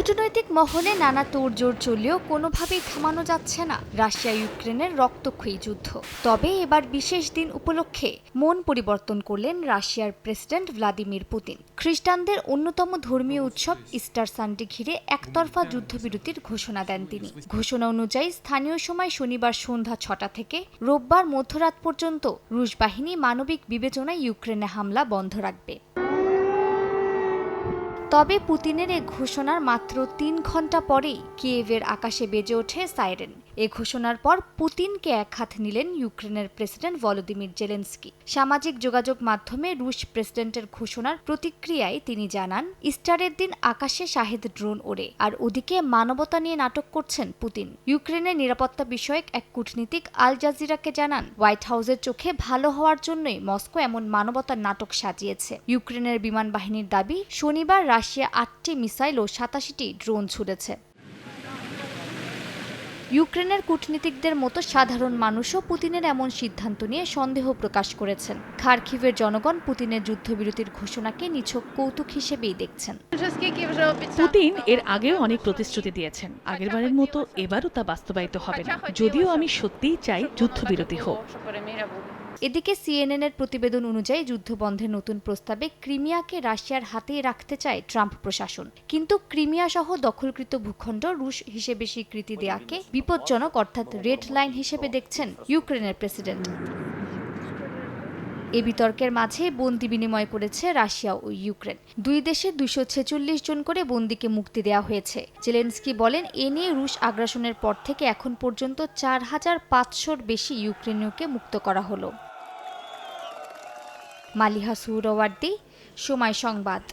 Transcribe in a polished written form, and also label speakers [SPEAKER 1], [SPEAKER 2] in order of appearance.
[SPEAKER 1] কূটনৈতিক মহলে নানা তোড়জোড় চললেও কোনোভাবেই থামানো যাচ্ছে না রাশিয়া ইউক্রেনের রক্তক্ষয়ী যুদ্ধ। তবে এবার বিশেষ দিন উপলক্ষে মন পরিবর্তন করলেন রাশিয়ার প্রেসিডেন্ট ভ্লাদিমির পুতিন। খ্রিস্টানদের অন্যতম ধর্মীয় উৎসব ইস্টার সানডে ঘিরে একতরফা যুদ্ধবিরতির ঘোষণা দেন তিনি। ঘোষণা অনুযায়ী স্থানীয় সময় শনিবার সন্ধ্যা ৬টা থেকে রোববার মধ্যরাত পর্যন্ত রুশ বাহিনী মানবিক বিবেচনায় ইউক্রেনে হামলা বন্ধ রাখবে। তবে পুতিনের এ ঘোষণার মাত্র ৩ ঘণ্টা পরেই কিয়েভের আকাশে বেজে ওঠে সাইরেন। এ ঘোষণার পর পুতিনকে একহাত নিলেন ইউক্রেনের প্রেসিডেন্ট ভলোদিমির জেলেনস্কি। সামাজিক যোগাযোগ মাধ্যমে রুশ প্রেসিডেন্টের ঘোষণার প্রতিক্রিয়ায় তিনি জানান, ইস্টারের দিন আকাশে শাহেদ ড্রোন ওড়ে, আর ওদিকে মানবতা নিয়ে নাটক করছেন পুতিন। ইউক্রেনের নিরাপত্তা বিষয়ক এক কূটনীতিক আল জাজিরাকে জানান, হোয়াইট হাউসের চোখে ভালো হওয়ার জন্যই মস্কো এমন মানবতার নাটক সাজিয়েছে। ইউক্রেনের বিমান বাহিনীর দাবি, শনিবার রাশিয়া ৮টি মিসাইল ও ৮৭টি ড্রোন ছুড়েছে। ইউক্রেনের কূটনীতিকদের মতো সাধারণ মানুষও পুতিনের এমন সিদ্ধান্ত নিয়ে সন্দেহ প্রকাশ করেছেন। খার্কিভের জনগণ পুতিনের যুদ্ধবিরতির ঘোষণাকে নিছক কৌতুক হিসেবেই দেখছেন।
[SPEAKER 2] পুতিন এর আগেও অনেক প্রতিশ্রুতি দিয়েছেন, আগেরবারের মতো এবারও তা বাস্তবায়িত হবে না, যদিও আমি সত্যিই চাই যুদ্ধবিরতি হোক।
[SPEAKER 1] এদিকে সিএনএন-এর প্রতিবেদন অনুযায়ী যুদ্ধবন্ধের নতুন প্রস্তাবে ক্রিমিয়াকে রাশিয়ার হাতেই রাখতে চায় ট্রাম্প প্রশাসন। কিন্তু ক্রিমিয়া সহ দখলকৃত ভূখণ্ড রুশ হিসেবে স্বীকৃতি দেওয়াকে বিপজ্জনক, অর্থাৎ রেড লাইন হিসেবে দেখছেন ইউক্রেনের প্রেসিডেন্ট। এ বিতর্কের মাঝে বন্দি বিনিময় করেছে রাশিয়া ও ইউক্রেন। দুই দেশে ২৪৬ জন করে বন্দীকে মুক্তি দেওয়া হয়েছে। জেলেনস্কি বলেন, এ নিয়ে রুশ আগ্রাসনের পর থেকে এখন পর্যন্ত ৪৫০০-র বেশি ইউক্রেনীয়কে মুক্ত করা হলো। মালিহা সুহরাওয়ার্দী, সময় সংবাদ।